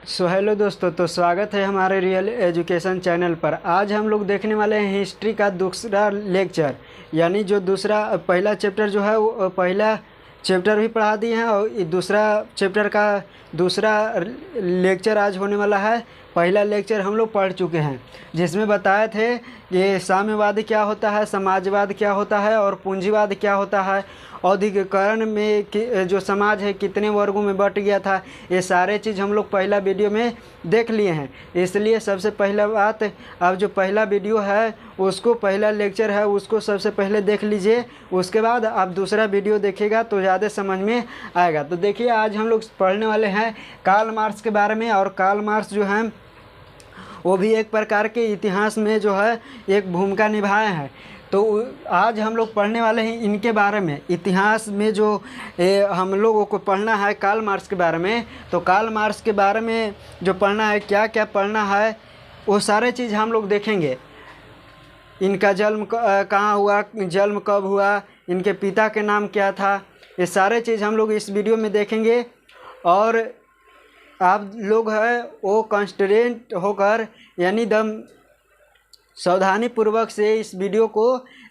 So hello दोस्तों, तो स्वागत है हमारे रियल एजुकेशन चैनल पर। आज हम लोग देखने वाले हैं हिस्ट्री का दूसरा लेक्चर, यानी जो दूसरा पहला चैप्टर जो है वो पहला चैप्टर भी पढ़ा दिए हैं और दूसरा चैप्टर का दूसरा लेक्चर आज होने वाला है। पहला लेक्चर हम लोग पढ़ चुके हैं जिसमें बताए थे ये साम्यवाद क्या होता है, समाजवाद क्या होता है और पूंजीवाद क्या होता है। औद्योगिकरण में जो समाज है कितने वर्गों में बट गया था, ये सारे चीज़ हम लोग पहला वीडियो में देख लिए हैं। इसलिए सबसे पहला बात, अब जो पहला वीडियो है उसको, पहला लेक्चर है उसको सबसे पहले देख लीजिए, उसके बाद आप दूसरा वीडियो देखिएगा तो ज़्यादा समझ में आएगा। तो देखिए, आज हम लोग पढ़ने वाले हैं कार्ल मार्क्स के बारे में। और कार्ल मार्क्स जो हैं वो भी एक प्रकार के इतिहास में जो है एक भूमिका निभाए हैं। तो आज हम लोग पढ़ने वाले हैं इनके बारे में। इतिहास में जो हम लोगों को पढ़ना है कार्ल मार्क्स के बारे में, तो कार्ल मार्क्स के बारे में जो पढ़ना है, क्या क्या पढ़ना है, वो सारे चीज़ हम लोग देखेंगे। इनका जन्म कहाँ हुआ, जन्म कब हुआ, इनके पिता के नाम क्या था, ये सारे चीज़ हम लोग इस वीडियो में देखेंगे। और आप लोग है वो कॉन्स्टेंट होकर, यानी दम सावधानी पूर्वक से इस वीडियो को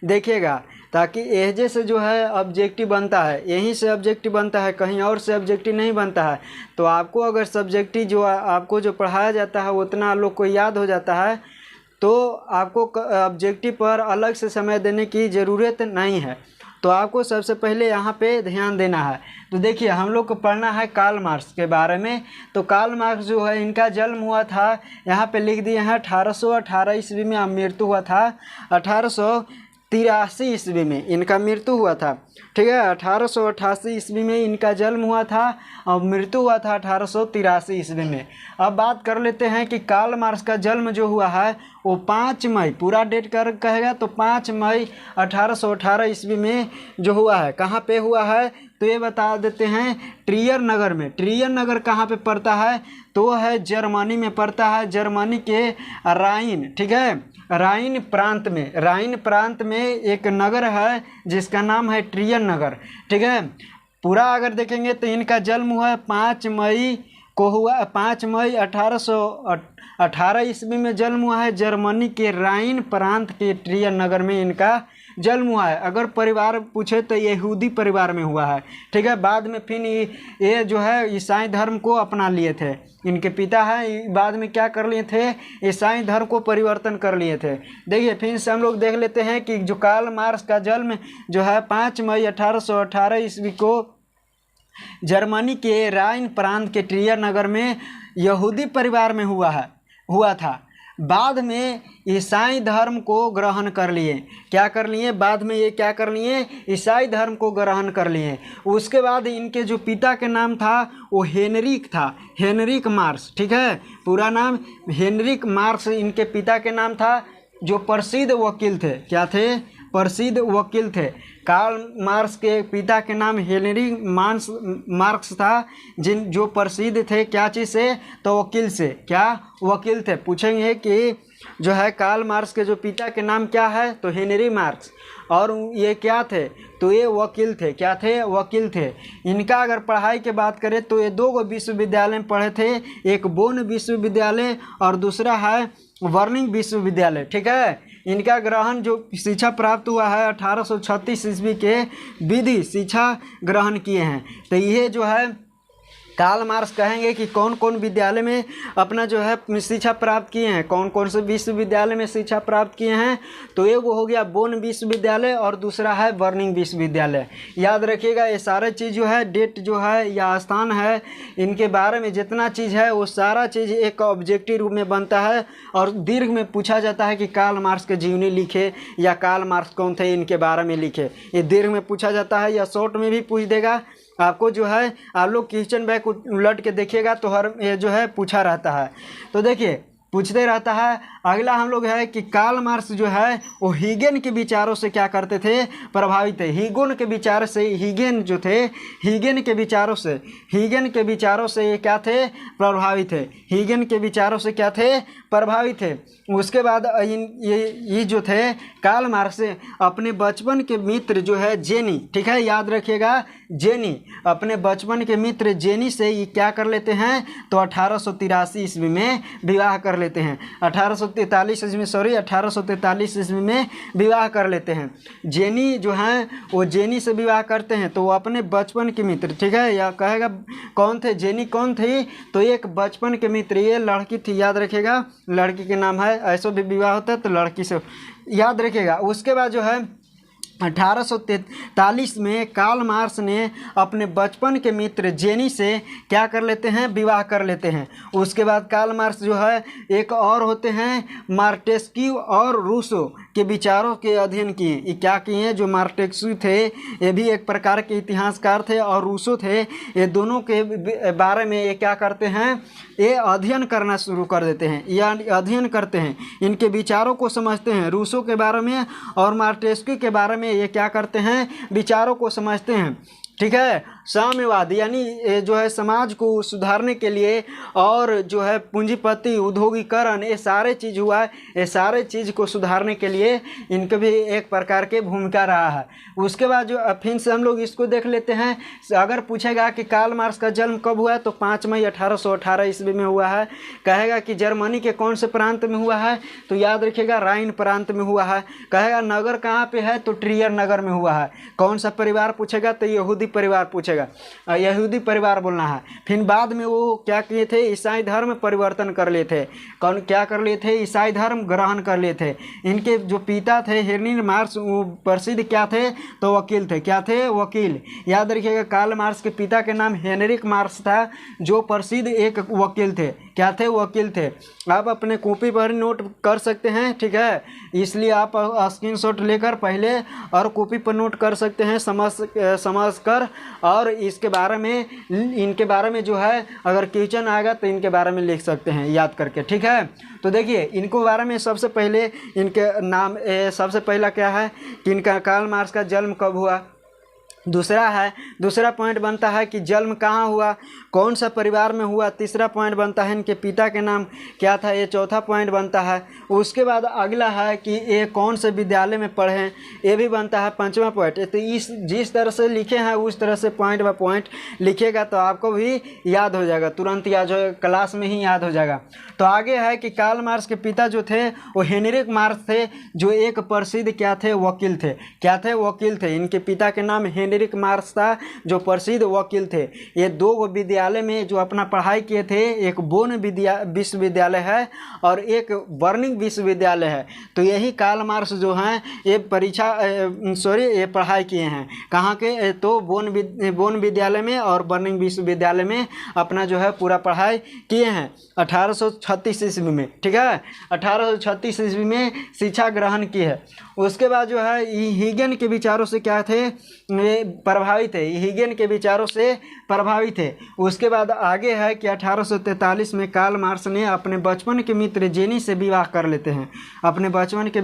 देखिएगा, ताकि एजे से जो है ऑब्जेक्टिव बनता है, यहीं से ऑब्जेक्टिव बनता है, कहीं और से ऑब्जेक्टिव नहीं बनता है। तो आपको अगर सब्जेक्टिव जो आपको जो पढ़ाया जाता है उतना लोग को याद हो जाता है, तो आपको ऑब्जेक्टिव पर अलग से समय देने की ज़रूरत नहीं है। तो आपको सबसे पहले यहाँ पे ध्यान देना है। तो देखिए, हम लोग को पढ़ना है कार्ल मार्क्स के बारे में। तो कार्ल मार्क्स जो है, इनका जन्म हुआ था, यहाँ पे लिख दिए हैं 1818 ईस्वी में, मृत्यु हुआ था 1883 ईस्वी में इनका मृत्यु हुआ था। ठीक है, 1888 ईस्वी में इनका जन्म हुआ था और मृत्यु हुआ था 1883 ईस्वी में। अब बात कर लेते हैं कि कार्ल मार्क्स का जन्म जो हुआ है वो 5 मई, पूरा डेट कहेगा तो 5 मई 1818 ईस्वी में जो हुआ है। कहाँ पे हुआ है तो ये बता देते हैं, ट्रियर नगर में। ट्रियर नगर कहाँ पे पड़ता है तो वो है जर्मनी में पड़ता है, जर्मनी के राइन, ठीक है, राइन प्रांत में। राइन प्रांत में एक नगर है जिसका नाम है ट्रियर नगर। ठीक है, पूरा अगर देखेंगे तो इनका जन्म हुआ है 5 मई को हुआ, 5 मई 1818 ईस्वी में जन्म हुआ है। जर्मनी के राइन प्रांत के ट्रियर नगर में इनका जन्म हुआ है। अगर परिवार पूछे तो यहूदी परिवार में हुआ है। ठीक है, बाद में फिर ये जो है ईसाई धर्म को अपना लिए थे। इनके पिता है, बाद में क्या कर लिए थे, ईसाई धर्म को परिवर्तन कर लिए थे। देखिए, फिर से हम लोग देख लेते हैं कि जो कार्ल मार्क्स का जन्म जो है 5 मई 1818 ईस्वी को जर्मनी के राइन प्रांत के ट्रियर नगर में यहूदी परिवार में हुआ था। बाद में ईसाई धर्म को ग्रहण कर लिए। क्या कर लिए, बाद में ये क्या कर लिए, ईसाई धर्म को ग्रहण कर लिए। उसके बाद इनके जो पिता के नाम था वो हेनरिक था, हेनरिक मार्क्स। ठीक है, पूरा नाम हेनरिक मार्क्स इनके पिता के नाम था, जो प्रसिद्ध वकील थे। क्या थे, प्रसिद्ध वकील थे। कार्ल मार्क्स के पिता के नाम हेनरी मार्क्स था, जो प्रसिद्ध थे क्या चीज़ से, तो वकील से। क्या, वकील थे। पूछेंगे कि जो है कार्ल मार्क्स के जो पिता के नाम क्या है तो हेनरी मार्क्स, और ये क्या थे तो ये वकील थे। क्या थे, वकील थे। इनका अगर पढ़ाई की बात करें तो ये 2 विश्वविद्यालय में पढ़े थे, एक बोन विश्वविद्यालय और दूसरा है वर्निंग विश्वविद्यालय। ठीक है, इनका ग्रहण जो शिक्षा प्राप्त हुआ है 1836 ईस्वी के विधि शिक्षा ग्रहण किए हैं। तो ये जो है कार्ल मार्क्स कहेंगे कि कौन कौन विद्यालय में अपना जो है शिक्षा प्राप्त किए हैं, कौन कौन से विश्वविद्यालय में शिक्षा प्राप्त किए हैं। तो एक वो हो गया बोन विश्वविद्यालय और दूसरा है बर्निंग विश्वविद्यालय। याद रखिएगा, ये सारे चीज़ जो है, डेट जो है या स्थान है, इनके बारे में जितना चीज़ है वो सारा चीज़ एक ऑब्जेक्टिव रूप में बनता है। और दीर्घ में पूछा जाता है कि कार्ल मार्क्स के जीवनी लिखे या कार्ल मार्क्स कौन थे, इनके बारे में लिखे। ये दीर्घ में पूछा जाता है या शॉर्ट में भी पूछ देगा। आपको जो है, आप लोग क्वेश्चन बैंक उलट के देखिएगा तो हर ये जो है पूछा रहता है। तो देखिए, पूछते रहता है अगला हम लोग है कि कार्ल मार्क्स जो है वो हीगेन के विचारों से क्या करते थे, प्रभावित थे। हीगेन के विचार से, हीगेन जो थे, हीगेन के विचारों से ये क्या थे, प्रभावित थे। हीगेन के विचारों से क्या थे, प्रभावित थे। उसके बाद ये जो थे कार्ल मार्क्स अपने बचपन के मित्र जो है जेनी, ठीक है, याद रखिएगा, जेनी, अपने बचपन के मित्र जेनी से ये क्या कर लेते हैं, तो 1883 ईस्वी में विवाह कर लेते हैं। 1843 ईस्वी में विवाह कर लेते हैं। जेनी जो हैं वो जेनी से विवाह करते हैं, तो वो अपने बचपन के मित्र, ठीक है, या कहेगा कौन थे, जेनी कौन थी, तो एक बचपन के मित्र, ये लड़की थी, याद रखिएगा, लड़की के नाम है, ऐसा भी विवाह होता है तो लड़की से याद रखिएगा। उसके बाद जो है 1843 में कार्ल मार्क्स ने अपने बचपन के मित्र जेनी से क्या कर लेते हैं, विवाह कर लेते हैं। उसके बाद कार्ल मार्क्स जो है एक और होते हैं मार्टेस्क्यू और रूसो के विचारों के अध्ययन किए। ये क्या किए, जो मार्टेस्क्यू थे ये भी एक प्रकार के इतिहासकार थे और रूसो थे, ये दोनों के बारे में ये क्या करते हैं, ये अध्ययन करना शुरू कर देते हैं, या अध्ययन करते हैं, इनके विचारों को समझते हैं। रूसो के बारे में और मार्टेस्क्यू के बारे में ये क्या करते हैं, विचारों को समझते हैं, ठीक है। साम्यवाद यानी जो है समाज को सुधारने के लिए और जो है पूंजीपति उद्योगीकरण, ये सारे चीज़ हुआ है, ये सारे चीज़ को सुधारने के लिए इनके भी एक प्रकार के भूमिका रहा है। उसके बाद जो फिर से हम लोग इसको देख लेते हैं। अगर पूछेगा कि कार्ल मार्क्स का जन्म कब हुआ है, तो 5 मई 1818 ईस्वी में हुआ है। कहेगा कि जर्मनी के कौन से प्रांत में हुआ है, तो याद रखिएगा राइन प्रांत में हुआ है। कहेगा नगर कहाँ पे है, तो ट्रियर नगर में हुआ है। कौन सा परिवार पूछेगा, तो यहूदी परिवार पूछेगा, यहूदी परिवार बोलना है। फिर बाद में वो क्या किए थे, ईसाई धर्म परिवर्तन कर लिए थे। कौन क्या कर लिए थे, ईसाई धर्म ग्रहण कर लिए थे। इनके जो पिता थे हेनरी मार्क्स, वो प्रसिद्ध क्या थे, तो वकील थे। क्या थे, वकील। याद रखिएगा कार्ल मार्क्स के पिता के नाम हेनरिक मार्क्स था, जो प्रसिद्ध एक वकील थे। क्या थे, वकील थे। आप अपने कॉपी पर नोट कर सकते हैं, ठीक है, इसलिए आप स्क्रीनशॉट लेकर पहले और कॉपी पर नोट कर सकते हैं समझ कर, और इसके बारे में, इनके बारे में जो है अगर क्वेश्चन आएगा तो इनके बारे में लिख सकते हैं याद करके, ठीक है। तो देखिए इनको बारे में सबसे पहले इनके नाम, सबसे पहला क्या है कि इनका कार्ल मार्क्स का जन्म कब हुआ। दूसरा पॉइंट बनता है कि जन्म कहाँ हुआ, कौन सा परिवार में हुआ। तीसरा पॉइंट बनता है इनके पिता के नाम क्या था, ये चौथा पॉइंट बनता है। उसके बाद अगला है कि ये कौन से विद्यालय में पढ़े हैं, ये भी बनता है पांचवा पॉइंट। तो इस जिस तरह से लिखे हैं उस तरह से पॉइंट बाय पॉइंट लिखेगा तो आपको भी याद हो जाएगा, तुरंत याद हो, क्लास में ही याद हो जाएगा। तो आगे है कि कार्ल मार्क्स के पिता जो थे वो हेनरिक मार्क्स थे, जो एक प्रसिद्ध क्या थे, वकील थे। क्या थे, वकील थे। इनके पिता के नाम हेनरिक मार्क्स था, जो प्रसिद्ध वकील थे। ये 2 विद्यालय में जो अपना पढ़ाई किए थे, एक बोन विश्वविद्यालय है और एक बर्निंग विश्वविद्यालय है। तो यही कार्ल मार्क्स जो हैं ये ये पढ़ाई किए हैं। कहाँ के, तो बोन विद्यालय में और बर्निंग विश्वविद्यालय में अपना जो है पूरा पढ़ाई किए हैं 1836 ईस्वी में, ठीक है। 1836 ईस्वी में शिक्षा ग्रहण की है। उसके बाद जो है हीगेन के विचारों से क्या थे, प्रभावित है। हीगेन के विचारों से प्रभावित है। उसके बाद आगे है कि 1843 में कार्ल मार्क्स ने अपने बचपन के मित्र जेनी से विवाह कर लेते हैं। अपने बचपन के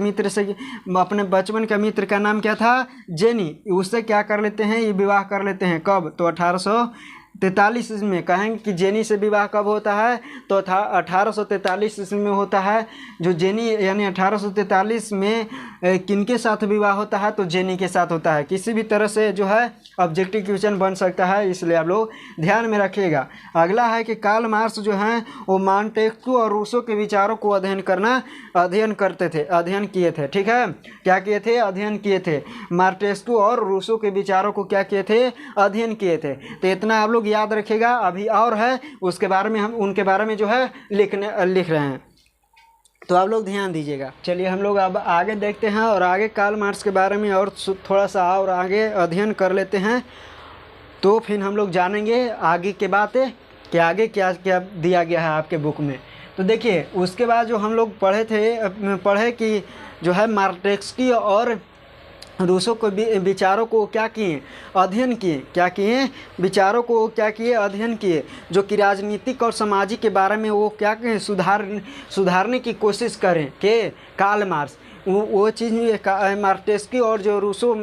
मित्र का नाम क्या था, जेनी। उससे क्या कर लेते हैं, ये विवाह कर लेते हैं। कब, तो 1843 ईस्वी में। कहेंगे कि जेनी से विवाह कब होता है, तो 1843 ईस्वी में होता है। जो जेनी यानी 1843 में किनके साथ विवाह होता है, तो जेनी के साथ होता है। किसी भी तरह से जो है ऑब्जेक्टिव क्वेश्चन बन सकता है, इसलिए आप लोग ध्यान में रखिएगा। अगला है कि कार्ल मार्क्स जो हैं वो मांटेस्क्यू और रूसो के विचारों को अध्ययन किए थे, ठीक है। क्या किए थे, अध्ययन किए थे। मांटेस्क्यू और रूसो के विचारों को क्या किए थे, अध्ययन किए थे। तो इतना आप लोग याद रखिएगा। अभी और है उसके बारे में, हम उनके बारे में जो है लिख रहे हैं, तो आप लोग ध्यान दीजिएगा। चलिए हम लोग अब आगे देखते हैं और आगे कार्ल मार्क्स के बारे में और थोड़ा सा और आगे अध्ययन कर लेते हैं। तो फिर हम लोग जानेंगे आगे के बातें कि आगे क्या क्या दिया गया है आपके बुक में। तो देखिए उसके बाद जो हम लोग पढ़े कि जो है मार्टेस्क्यू और रूसों को विचारों को क्या किए, अध्ययन किए, क्या किए, विचारों को क्या किए, अध्ययन किए, जो कि राजनीतिक और सामाजिक के बारे में वो क्या कहें, सुधारने की कोशिश करें के कार्ल मार्क्स। वो चीज़ मार्क्सकी और जो रूसों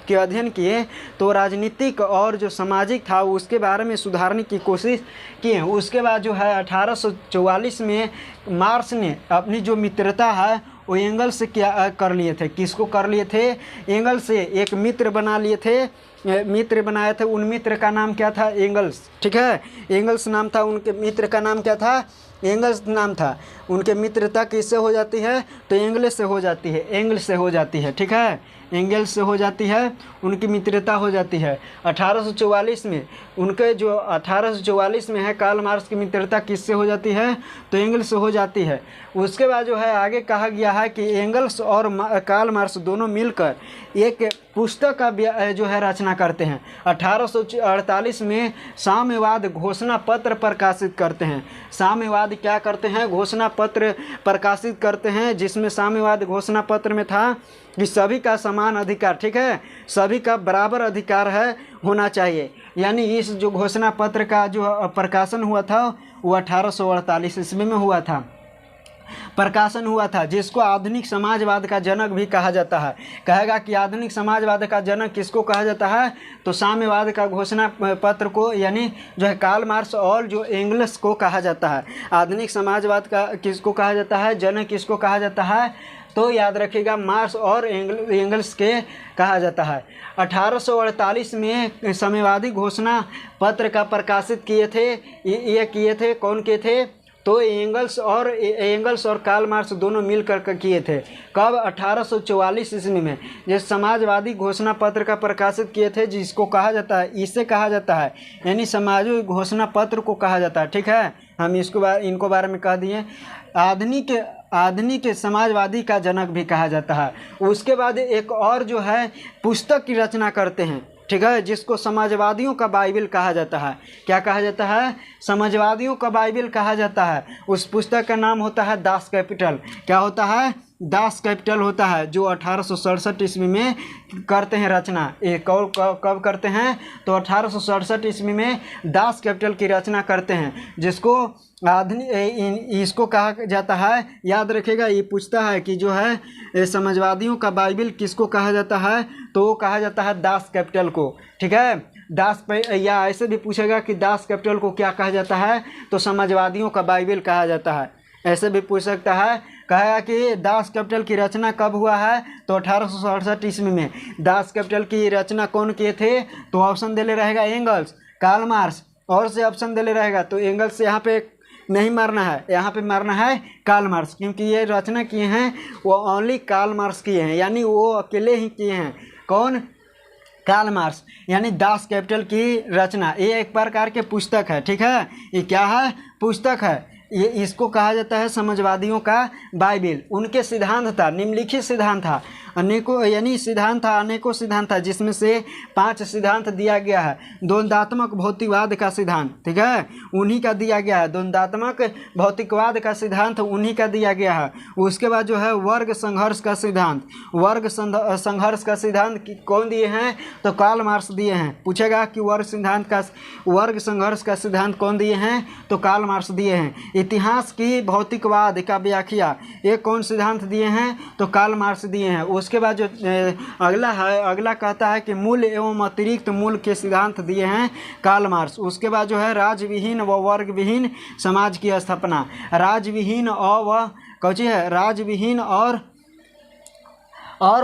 के अध्ययन किए तो राजनीतिक और जो सामाजिक था उसके बारे में सुधारने की कोशिश किए। उसके बाद जो है 1844 में मार्क्स ने अपनी जो मित्रता है वो एंगल्स से क्या कर लिए थे, किसको कर लिए थे, एंगल्स से एक मित्र बना लिए थे, मित्र बनाए थे। उन मित्र का नाम क्या था, एंगल्स, ठीक है, एंगल्स नाम था उनके मित्र का, नाम क्या था, एंगल्स नाम था। उनके मित्रता किससे हो जाती है, तो एंगल्स से हो जाती है, एंगल्स से हो जाती है, ठीक है, एंगल्स से हो जाती है, उनकी मित्रता हो जाती है। 1844 में उनके जो 1844 में है कार्ल मार्क्स की मित्रता किससे हो जाती है, तो एंगल्स से हो जाती है। उसके बाद जो है आगे कहा गया है कि एंगल्स और कार्ल मार्क्स दोनों मिलकर एक पुस्तक का जो है रचना करते हैं। 1848 में साम्यवाद घोषणा पत्र प्रकाशित करते हैं। साम्यवाद क्या करते हैं, घोषणा पत्र प्रकाशित करते हैं, जिसमें साम्यवाद घोषणा पत्र में था कि सभी का समान अधिकार, ठीक है, सभी का बराबर अधिकार है होना चाहिए। यानी इस जो घोषणा पत्र का जो प्रकाशन हुआ था वो 1848 ईस्वी में हुआ था, प्रकाशन हुआ था, जिसको आधुनिक समाजवाद का जनक भी कहा जाता है। कहेगा कि आधुनिक समाजवाद का जनक किसको कहा जाता है, तो साम्यवाद का घोषणा पत्र को, यानी जो है कार्ल मार्क्स और जो एंगल्स को कहा जाता है। आधुनिक समाजवाद का किसको कहा जाता है, जनक किसको कहा जाता है, तो याद रखिएगा मार्क्स और एंगल्स के कहा जाता है। 1848 में साम्यवादी घोषणा पत्र का प्रकाशित किए थे, ये किए थे, कौन किए थे, तो एंगल्स और कार्ल मार्क्स दोनों मिलकर किए थे। कब, 1844 ईस्वी में, जिस समाजवादी घोषणा पत्र का प्रकाशित किए थे, जिसको कहा जाता है, इसे कहा जाता है, यानी समाजवादी घोषणा पत्र को कहा जाता है, ठीक है, हम इनको बारे में कह दिए। आधुनिक समाजवादी का जनक भी कहा जाता है। उसके बाद एक और जो है पुस्तक की रचना करते हैं, ठीक है, जिसको समाजवादियों का बाइबिल कहा जाता है। क्या कहा जाता है, समाजवादियों का बाइबिल कहा जाता है। उस पुस्तक का नाम होता है दास कैपिटल। क्या होता है, दास कैपिटल होता है, जो 1867 ईस्वी में करते हैं रचना। एक और कब करते हैं, तो 1867 ईस्वी में दास कैपिटल की रचना करते हैं, जिसको इसको कहा जाता है, याद रखिएगा, ये पूछता है कि जो है समाजवादियों का बाइबिल किसको कहा जाता है, तो वो कहा जाता है दास कैपिटल को, ठीक है, दास पे, या ऐसे भी पूछेगा कि दास कैपिटल को क्या कहा जाता है, तो समाजवादियों का बाइबिल कहा जाता है, ऐसे भी पूछ सकता है। कहेगा कि दास कैपिटल की रचना कब हुआ है, तो 1867 ईस्वी में। दास कैपिटल की रचना कौन किए थे, तो ऑप्शन दे ले रहेगा एंगल्स, कार्ल मार्क्स, और से ऑप्शन दे ले रहेगा, तो एंगल्स से यहाँ पे नहीं मारना है, यहाँ पे मारना है कार्ल मार्क्स, क्योंकि ये रचना किए हैं वो ओनली कार्ल मार्क्स किए हैं, यानी वो अकेले ही किए हैं। कौन, कार्ल मार्क्स, यानी दास कैपिटल की रचना। ये एक प्रकार के पुस्तक है, ठीक है, ये क्या है, पुस्तक है। ये इसको कहा जाता है समाजवादियों का बाइबिल। उनके सिद्धांत था, निम्नलिखित सिद्धांत था, अनेकों, यानी सिद्धांत था, अनेकों सिद्धांत था, जिसमें से 5 सिद्धांत दिया गया है। द्वंद्वात्मक भौतिकवाद का सिद्धांत, ठीक है, उन्हीं का दिया गया है। द्वंद्वात्मक भौतिकवाद का सिद्धांत उन्हीं का दिया गया है। उसके बाद जो है वर्ग संघर्ष का सिद्धांत, वर्ग संघर्ष का सिद्धांत कौन दिए हैं, तो कार्ल मार्क्स दिए हैं। पूछेगा कि वर्ग संघर्ष का सिद्धांत कौन दिए हैं, तो कार्ल मार्क्स दिए हैं। इतिहास की भौतिकवाद का व्याख्या ये कौन सिद्धांत दिए हैं, तो कार्ल मार्क्स दिए हैं। उसके बाद जो अगला है, अगला कहता है कि मूल एवं अतिरिक्त मूल के सिद्धांत दिए हैं कार्ल मार्क्स। उसके बाद जो है राजविहीन व वर्गविहीन समाज की स्थापना, राजविहीन और कौची है, राजविहीन और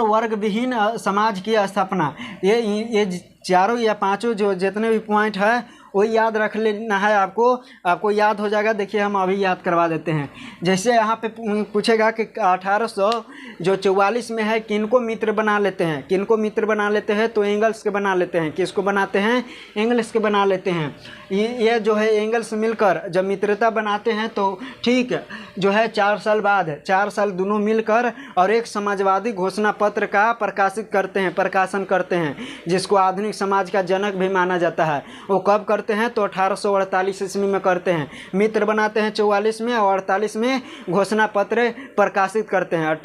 वर्गविहीन समाज की स्थापना। ये चारों या पांचों जो जितने भी पॉइंट है वो याद रख लेना है, आपको याद हो जाएगा। देखिए हम अभी याद करवा देते हैं। जैसे यहाँ पे पूछेगा कि 1844 में है, किनको मित्र बना लेते हैं, किनको मित्र बना लेते हैं, तो एंगल्स के बना लेते हैं। किसको बनाते हैं, एंगल्स के बना लेते हैं। ये जो है एंगल्स मिलकर जब मित्रता बनाते हैं तो ठीक जो है 4 साल बाद, 4 साल दोनों मिलकर और एक समाजवादी घोषणा पत्र का प्रकाशन करते हैं, जिसको आधुनिक समाज का जनक भी माना जाता है। वो कब करते हैं, तो 1848 ईस्वी में करते हैं। मित्र बनाते हैं 44 में और 48 में घोषणा पत्र प्रकाशित करते हैं,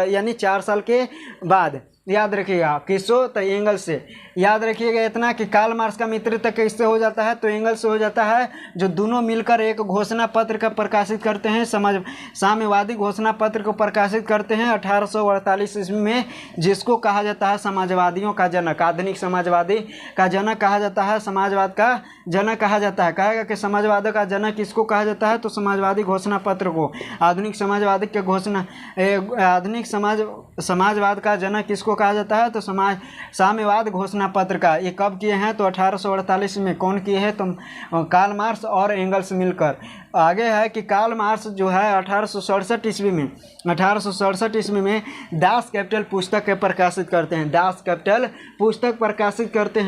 यानी 4 साल के बाद। याद रखिएगा, किसो तो एंगल्स से। याद रखिएगा इतना कि कार्ल मार्क्स का मित्रता किससे हो जाता है, तो एंगल्स से हो जाता है, जो दोनों मिलकर एक घोषणा पत्र का प्रकाशित करते हैं, साम्यवादी घोषणा पत्र को प्रकाशित करते हैं 1848 ईस्वी में, जिसको कहा जाता है समाजवादियों का जनक, आधुनिक समाजवादी का जनक कहा जाता है, समाजवाद का जनक कहा जाता है। कहेगा कि समाजवाद का जनक किसको कहा जाता है, तो समाजवादी घोषणा पत्र को। आधुनिक समाजवादी के घोषणा आधुनिक समाजवाद का जनक किसको कहा जाता है, तो साम्यवाद घोषणा पत्र का। ये कब किए हैं, तो 1848 में। कौन किए हैं, तो कार्ल मार्क्स और एंगल्स मिलकर। आगे है कि कार्ल मार्क्स जो है 1867 ईस्वी में 1867 ईस्वी में दास कैपिटल पुस्तक के प्रकाशित करते हैं। दास कैपिटल पुस्तक प्रकाशित करते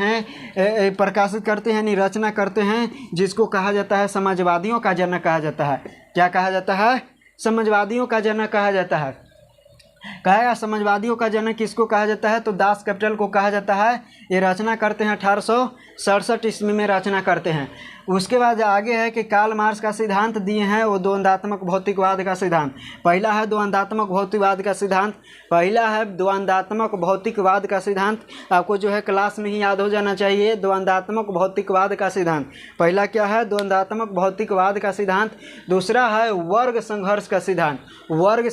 हैं यानी रचना करते हैं, जिसको कहा जाता है समाजवादियों का जनक कहा जाता है। क्या कहा जाता है, समाजवादियों का जनक कहा जाता है। कहेगा समाजवादियों का जनक किसको कहा जाता है, तो दास कैपिटल को कहा जाता है। ये रचना करते हैं 1867 ईस्वी में रचना करते हैं। उसके बाद आगे है कि कार्ल मार्क्स का सिद्धांत दिए हैं, वो द्वंद्वात्मक भौतिकवाद का सिद्धांत। पहला है द्वंद्वात्मक भौतिकवाद का सिद्धांत, आपको जो है क्लास में ही याद हो जाना चाहिए। द्वंद्वात्मक भौतिकवाद का सिद्धांत पहला क्या है, द्वंद्वात्मक भौतिकवाद का सिद्धांत। दूसरा है वर्ग संघर्ष का सिद्धांत, वर्ग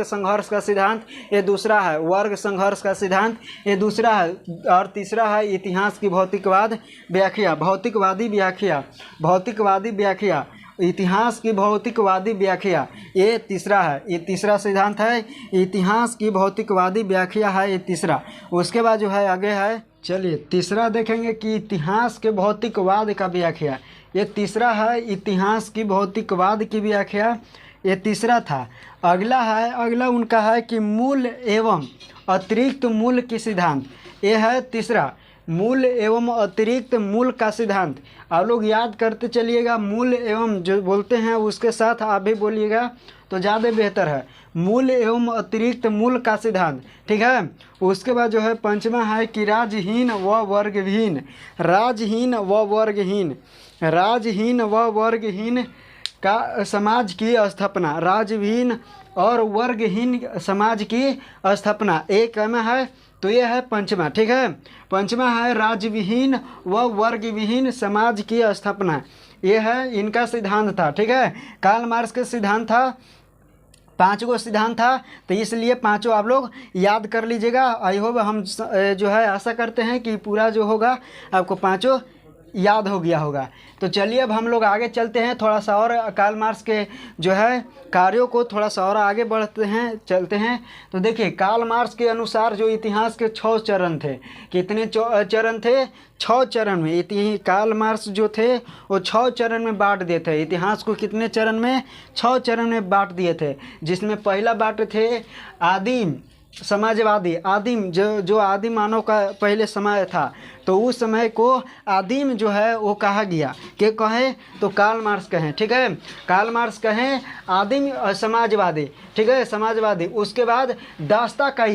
संघर्ष का सिद्धांत ये दूसरा है, वर्ग संघर्ष का सिद्धांत ये दूसरा है। और तीसरा है इतिहास की भौतिकवादी व्याख्या, इतिहास की भौतिकवादी व्याख्या ये तीसरा है। ये तीसरा सिद्धांत है, इतिहास की भौतिकवादी व्याख्या है ये तीसरा। उसके बाद जो है आगे है, चलिए तीसरा देखेंगे कि इतिहास के भौतिकवाद का व्याख्या, ये तीसरा है। इतिहास की भौतिकवाद की व्याख्या ये तीसरा था। अगला उनका है कि मूल एवं अतिरिक्त मूल की सिद्धांत, ये है तीसरा। मूल एवं अतिरिक्त मूल का सिद्धांत आप लोग याद करते चलिएगा। मूल एवं जो बोलते हैं उसके साथ आप भी बोलिएगा तो ज़्यादा बेहतर है। मूल एवं अतिरिक्त मूल का सिद्धांत, ठीक है। उसके बाद जो है पंचमा है कि राजहीन व वर्गहीन का समाज की स्थापना, राजहीन और वर्गहीन समाज की स्थापना एक में है, तो ये है पंचमा, ठीक है। पंचमा है राजविहीन व वर्गविहीन समाज की स्थापना, ये है इनका सिद्धांत था, ठीक है। कार्ल मार्क्स का सिद्धांत था, 5 गो सिद्धांत था, तो इसलिए 5 आप लोग याद कर लीजिएगा। आई होप हम जो है आशा करते हैं कि पूरा जो होगा आपको 5 याद हो गया होगा। तो चलिए अब हम लोग आगे चलते हैं, थोड़ा सा और कार्ल मार्क्स के जो है कार्यों को थोड़ा सा और आगे चलते हैं। तो देखिए कार्ल मार्क्स के अनुसार जो इतिहास के 6 चरण थे, कितने चरण थे, 6 चरण में। कार्ल मार्क्स जो थे वो 6 चरण में बांट दिए थे इतिहास को। कितने चरण में, 6 चरण में बांट दिए थे, जिसमें पहला बांट थे आदिम समाजवादी। आदिम जो आदिम मानव का पहले समय था, तो उस समय को आदिम जो है वो कहा गया। क्या कहे, तो कार्ल मार्क्स कहें, ठीक है। कार्ल मार्क्स कहें आदिम समाजवादी, ठीक है, समाजवादी। उसके बाद दास्ता का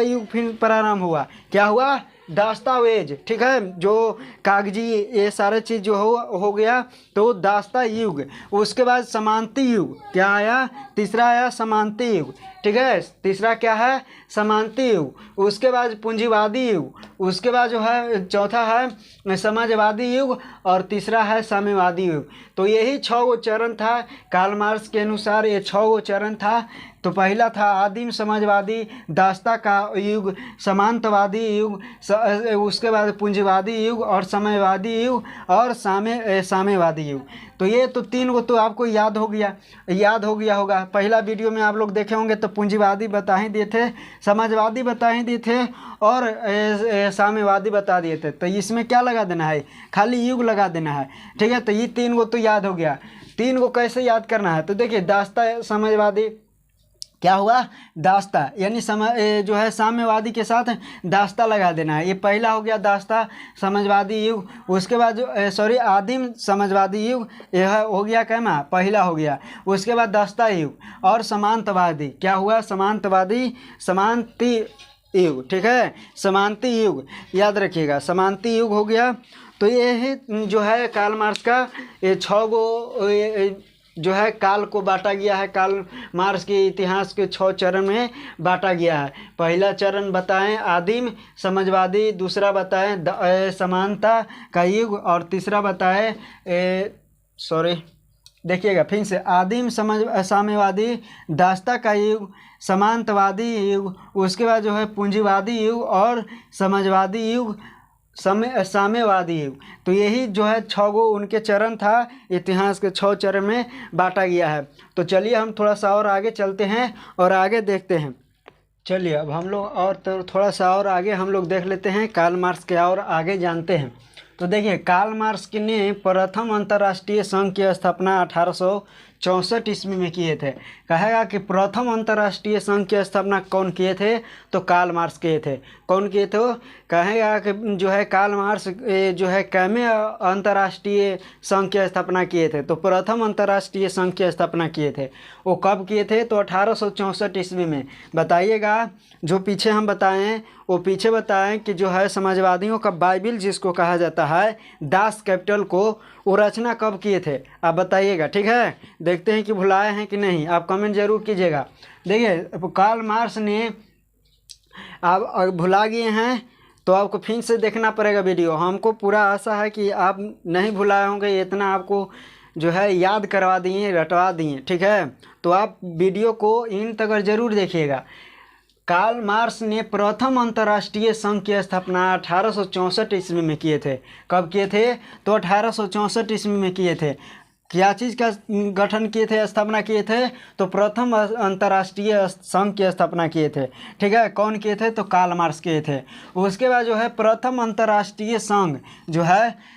युग फिर प्रारंभ हुआ। क्या हुआ, दस्तावेज, ठीक है, जो कागजी ये सारे चीज़ जो हो गया, तो दास्ता युग। उसके बाद समांती युग क्या आया, तीसरा आया समांती युग, ठीक है। तीसरा क्या है, समांती युग। उसके बाद पूंजीवादी युग। उसके बाद जो है चौथा है समाजवादी युग, और तीसरा है साम्यवादी युग। तो यही 6 गो चरण था कार्ल मार्क्स के अनुसार, ये 6 गो चरण था। तो पहला था आदिम समाजवादी, दास्ता का युग, समांतवादी युग, उसके बाद पूंजीवादी युग और साम्यवादी युग और साम्यवादी युग। तो ये तो 3 गो तो आपको याद हो गया होगा। पहला वीडियो में आप लोग देखे होंगे तो पूंजीवादी बता ही दिए थे, समाजवादी बता ही दिए थे और साम्यवादी बता दिए थे। तो इसमें क्या लगा देना है, खाली युग लगा देना है, ठीक है। तो ये 3 गो तो याद हो गया। 3 गो कैसे याद करना है, तो देखिए दास्ता समाजवादी क्या हुआ, दास्ता यानी जो है साम्यवादी के साथ दास्ता लगा देना है। ये पहला हो गया दास्ता समाजवादी युग। उसके बाद जो आदिम समाजवादी युग यह हो गया, कैमा पहला हो गया। उसके बाद दास्ता युग और समांतवादी क्या हुआ, समांती युग, ठीक है, समांती युग याद रखिएगा, समांती युग हो गया। तो ये जो है कार्ल मार्क्स का ये 6 गो जो है काल को बांटा गया है, कार्ल मार्क्स के इतिहास के 6 चरण में बांटा गया है। पहला चरण बताएं आदिम समाजवादी, दूसरा बताएं समानता का युग, और तीसरा बताएं देखिएगा फिर से, आदिम साम्यवादी, दासता का युग, समांतवादी युग, उसके बाद जो है पूंजीवादी युग और समाजवादी युग, साम्यवादी युग। तो यही जो है 6 गो उनके चरण था, इतिहास के 6 चरण में बांटा गया है। तो चलिए हम थोड़ा सा और आगे चलते हैं और आगे देखते हैं। चलिए अब हम लोग और तो थोड़ा सा और आगे हम लोग देख लेते हैं, कार्ल मार्क्स के और आगे जानते हैं। तो देखिए कार्ल मार्क्स ने प्रथम अंतर्राष्ट्रीय संघ की स्थापना 1864 ईस्वी में किए थे। कहेगा कि प्रथम अंतर्राष्ट्रीय संघ की स्थापना कौन किए थे, तो कार्ल मार्क्स किए थे। कौन किए थे? कहेगा कि जो है कार्ल मार्क्स जो है कैमे अंतर्राष्ट्रीय संघ की स्थापना किए थे। तो प्रथम अंतर्राष्ट्रीय संघ की स्थापना किए थे, वो कब किए थे? तो 1864 ईस्वी में। बताइएगा जो पीछे हम बताएं, वो पीछे बताएं कि जो है समाजवादियों का बाइबिल जिसको कहा जाता है, दास कैपिटल को, वो रचना कब किए थे आप बताइएगा, ठीक है। देखते हैं कि भुलाए हैं कि नहीं, आप कमेंट जरूर कीजिएगा। देखिए कार्ल मार्क्स ने, आप भुला गए हैं तो आपको फिर से देखना पड़ेगा वीडियो। हमको पूरा आशा है कि आप नहीं भुलाए होंगे, इतना आपको जो है याद करवा दिए, रटवा दिए, ठीक है। तो आप वीडियो को इन तक जरूर देखिएगा। कार्ल मार्क्स ने प्रथम अंतर्राष्ट्रीय संघ की स्थापना 1864 ईस्वी में किए थे। कब किए थे? तो 1864 ईस्वी में किए थे। क्या चीज़ का गठन किए थे, स्थापना किए थे? तो प्रथम अंतर्राष्ट्रीय संघ की स्थापना किए थे, ठीक है। कौन किए थे? तो कार्ल मार्क्स किए थे। उसके बाद जो है प्रथम अंतर्राष्ट्रीय संघ जो है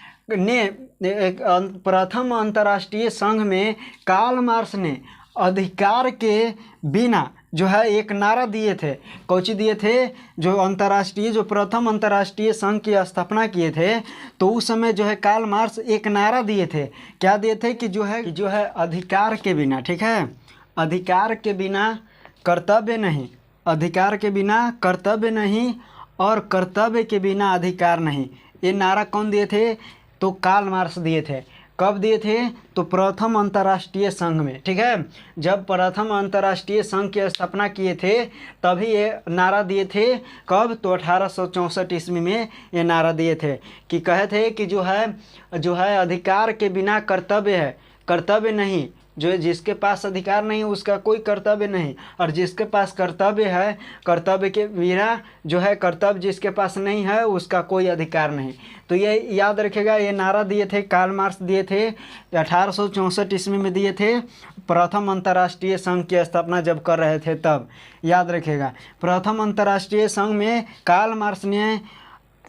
प्रथम अंतर्राष्ट्रीय संघ में कार्ल मार्क्स ने अधिकार के बिना जो है एक नारा दिए थे। कौची दिए थे? जो अंतर्राष्ट्रीय, जो प्रथम अंतर्राष्ट्रीय संघ की स्थापना किए थे, तो उस समय जो है कार्ल मार्क्स एक नारा दिए थे। क्या दिए थे? कि जो है अधिकार के बिना, ठीक है, अधिकार के बिना कर्तव्य नहीं, अधिकार के बिना कर्तव्य नहीं, और कर्तव्य के बिना अधिकार नहीं। ये नारा कौन दिए थे? तो कार्ल मार्क्स दिए थे। कब दिए थे? तो प्रथम अंतर्राष्ट्रीय संघ में, ठीक है। जब प्रथम अंतर्राष्ट्रीय संघ की स्थापना किए थे तभी ये नारा दिए थे। कब? तो 1864 ईस्वी में ये नारा दिए थे कि कहे थे कि जो है अधिकार के बिना कर्तव्य है, कर्तव्य नहीं। जो जिसके पास अधिकार नहीं उसका कोई कर्तव्य नहीं, और जिसके पास कर्तव्य है, कर्तव्य के बिना जो है कर्तव्य जिसके पास नहीं है उसका कोई अधिकार नहीं। तो ये याद रखेगा, ये नारा दिए थे कार्ल मार्क्स, दिए थे 1864 ईस्वी में दिए थे। प्रथम अंतर्राष्ट्रीय संघ की स्थापना जब कर रहे थे तब, याद रखेगा। प्रथम अंतर्राष्ट्रीय संघ में कार्ल मार्क्स ने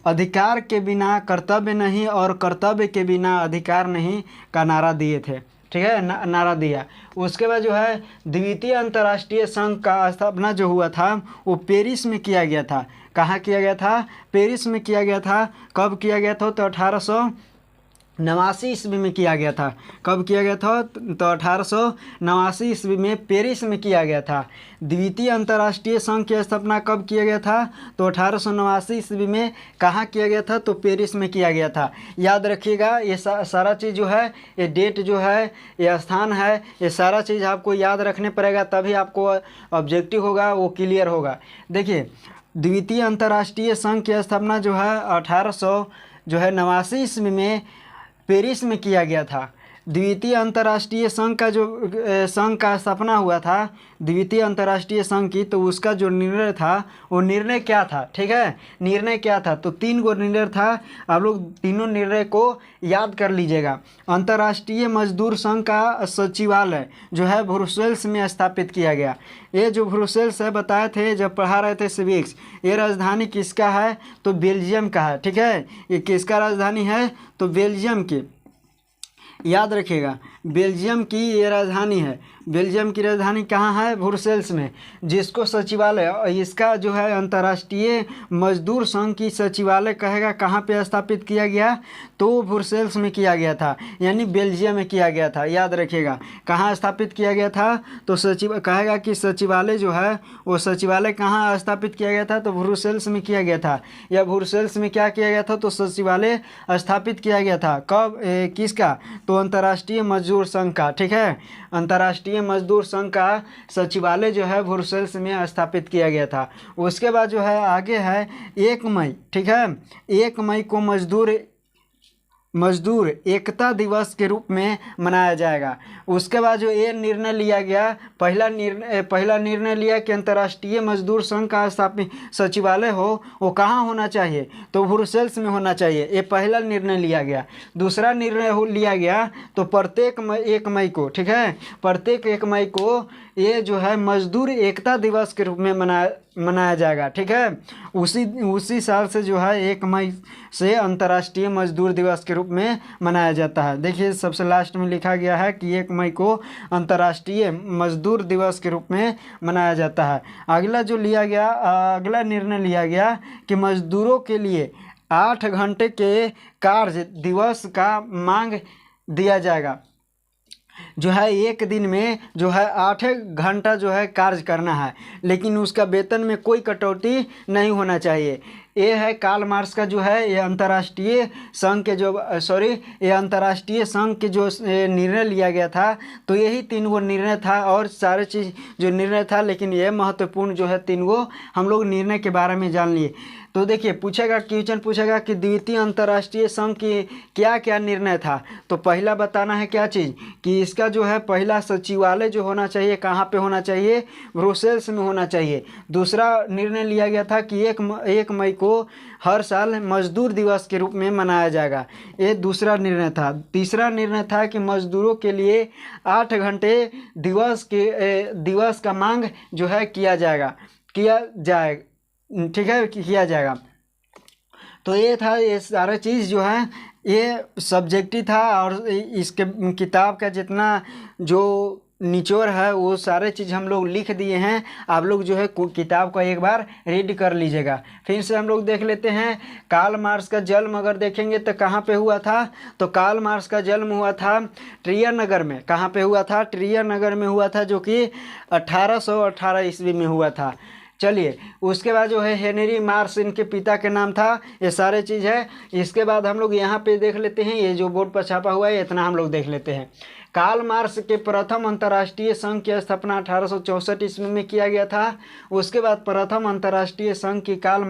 अधिकार के बिना कर्तव्य नहीं और कर्तव्य के बिना अधिकार नहीं का नारा दिए थे, ठीक है, नारा दिया। उसके बाद जो है द्वितीय अंतर्राष्ट्रीय संघ का स्थापना जो हुआ था वो पेरिस में किया गया था। कहाँ किया गया था? पेरिस में किया गया था। कब किया गया था? तो 1889 ईस्वी में किया गया था। कब किया गया था? तो 1889 ईस्वी में पेरिस में किया गया था। द्वितीय अंतर्राष्ट्रीय संघ की स्थापना कब किया गया था? तो 1889 ईस्वी में। कहाँ किया गया था? तो पेरिस में किया गया था। याद रखिएगा, ये सारा चीज़ जो है, ये डेट जो है, ये स्थान है, ये सारा चीज़ आपको याद रखने पड़ेगा, तभी आपको ऑब्जेक्टिव होगा वो क्लियर होगा। देखिए द्वितीय अंतर्राष्ट्रीय संघ की स्थापना जो है 1889 ईस्वी में पेरिस में किया गया था। द्वितीय अंतर्राष्ट्रीय संघ का जो संघ का स्थापना हुआ था, द्वितीय अंतर्राष्ट्रीय संघ की, तो उसका जो निर्णय था वो निर्णय क्या था, ठीक है, निर्णय क्या था? तो 3 गो निर्णय था। आप लोग तीनों निर्णय को याद कर लीजिएगा। अंतर्राष्ट्रीय मजदूर संघ का सचिवालय जो है ब्रुसेल्स में स्थापित किया गया। ये जो ब्रुसेल्स है, बताए थे जब पढ़ा रहे थे सिविक्स, ये राजधानी किसका है? तो बेल्जियम का है, ठीक है। ये किसका राजधानी है? तो बेल्जियम की, याद रखिएगा, बेल्जियम की ये राजधानी है। बेल्जियम की राजधानी कहाँ है? ब्रुसेल्स में। जिसको सचिवालय, इसका जो है अंतर्राष्ट्रीय मजदूर संघ की सचिवालय कहेगा कहाँ पे स्थापित किया गया? तो ब्रुसेल्स में किया गया था, यानी बेल्जियम में किया गया था। याद रखिएगा कहाँ स्थापित किया गया था? तो कहेगा कि सचिवालय जो है वो सचिवालय कहाँ स्थापित किया गया था? तो ब्रुसेल्स में किया गया था। या ब्रुसेल्स में क्या किया गया था? तो सचिवालय स्थापित किया गया था। कब? किसका? तो अंतर्राष्ट्रीय मजदूर संघ का, ठीक है, अंतर्राष्ट्रीय मजदूर संघ का सचिवालय जो है ब्रुसेल्स में स्थापित किया गया था। उसके बाद जो है आगे है 1 मई, ठीक है, 1 मई को मजदूर एकता दिवस के रूप में मनाया जाएगा। उसके बाद जो ये निर्णय लिया गया, पहला निर्णय लिया कि अंतर्राष्ट्रीय मजदूर संघ का स्थापित सचिवालय हो वो कहाँ होना चाहिए, तो ब्रुसेल्स में होना चाहिए, ये पहला निर्णय लिया गया। दूसरा निर्णय लिया गया तो प्रत्येक 1 मई को, ठीक है, प्रत्येक 1 मई को ये जो है मजदूर एकता दिवस के रूप में मनाया जाएगा, ठीक है। उसी साल से जो है 1 मई से अंतर्राष्ट्रीय मजदूर दिवस के रूप में मनाया जाता है। देखिए सबसे लास्ट में लिखा गया है कि 1 मई को अंतर्राष्ट्रीय मजदूर दिवस के रूप में मनाया जाता है। अगला निर्णय लिया गया कि मजदूरों के लिए 8 घंटे के कार्य दिवस का मांग दिया जाएगा। जो है एक दिन में जो है 8 घंटा जो है कार्य करना है, लेकिन उसका वेतन में कोई कटौती नहीं होना चाहिए। ये है कार्ल मार्क्स का जो है ये अंतर्राष्ट्रीय संघ के जो निर्णय लिया गया था, तो यही 3 गो निर्णय था और सारे चीज़ जो निर्णय था, लेकिन ये महत्वपूर्ण जो है 3 गो हम लोग निर्णय के बारे में जान लिए। तो देखिए क्वेश्चन पूछेगा कि द्वितीय अंतर्राष्ट्रीय संघ की क्या क्या निर्णय था। तो पहला बताना है क्या चीज़ कि इसका जो है पहला सचिवालय जो होना चाहिए कहाँ पे होना चाहिए, ब्रुसेल्स में होना चाहिए। दूसरा निर्णय लिया गया था कि 1 मई को हर साल मजदूर दिवस के रूप में मनाया जाएगा, ये दूसरा निर्णय था। तीसरा निर्णय था कि मजदूरों के लिए 8 घंटे दिवस का मांग जो है किया जाएगा, ठीक है, किया जाएगा। तो ये था, ये सारा चीज़ जो है ये सब्जेक्टिव था और इसके किताब का जितना जो निचोड़ है वो सारे चीज़ हम लोग लिख दिए हैं। आप लोग जो है किताब को एक बार रीड कर लीजिएगा। फिर से हम लोग देख लेते हैं कार्ल मार्क्स का जन्म अगर देखेंगे तो कहाँ पे हुआ था, तो कार्ल मार्क्स का जन्म हुआ था ट्रियर नगर में। कहाँ पे हुआ था, ट्रियर नगर में हुआ था, जो कि 1818 ईस्वी में हुआ था। चलिए उसके बाद जो है हेनरी मार्क्स इनके पिता के नाम था, ये सारे चीज़ है। इसके बाद हम लोग यहाँ पे देख लेते हैं, ये जो बोर्ड पर छापा हुआ है इतना हम लोग देख लेते हैं। कार्ल मार्क्स के प्रथम अंतर्राष्ट्रीय संघ की स्थापना 1864 ईस्वी में किया गया था। उसके बाद प्रथम अंतर्राष्ट्रीय संघ की कार्ल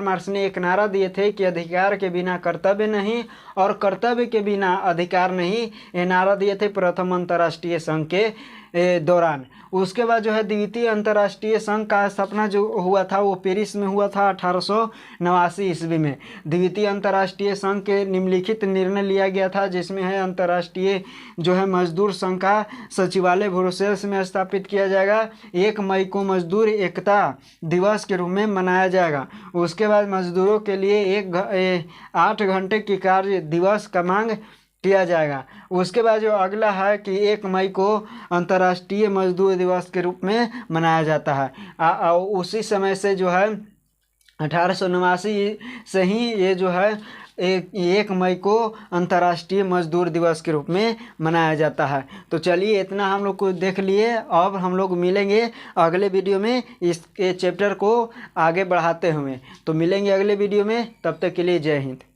मार्क्स ने एक नारा दिए थे कि अधिकार के बिना कर्तव्य नहीं और कर्तव्य के बिना अधिकार नहीं, ये नारा दिए थे प्रथम अंतर्राष्ट्रीय संघ के दौरान। उसके बाद जो है द्वितीय अंतर्राष्ट्रीय संघ का स्थापना जो हुआ था वो पेरिस में हुआ था 1889 ईस्वी में। द्वितीय अंतर्राष्ट्रीय संघ के निम्नलिखित निर्णय लिया गया था, जिसमें है अंतर्राष्ट्रीय जो है मजदूर संघ का सचिवालय ब्रुसेल्स में स्थापित किया जाएगा। 1 मई को मजदूर एकता दिवस के रूप में मनाया जाएगा। उसके बाद मजदूरों के लिए 8 घंटे की कार्य दिवस का मांग किया जाएगा। उसके बाद जो अगला है कि 1 मई को अंतर्राष्ट्रीय मजदूर दिवस के रूप में मनाया जाता है। उसी समय से जो है 1889 से ही ये जो है 1 मई को अंतर्राष्ट्रीय मजदूर दिवस के रूप में मनाया जाता है। तो चलिए इतना हम लोग को देख लिए, अब हम लोग मिलेंगे अगले वीडियो में इस चैप्टर को आगे बढ़ाते हुए। तो मिलेंगे अगले वीडियो में, तब तक के लिए जय हिंद।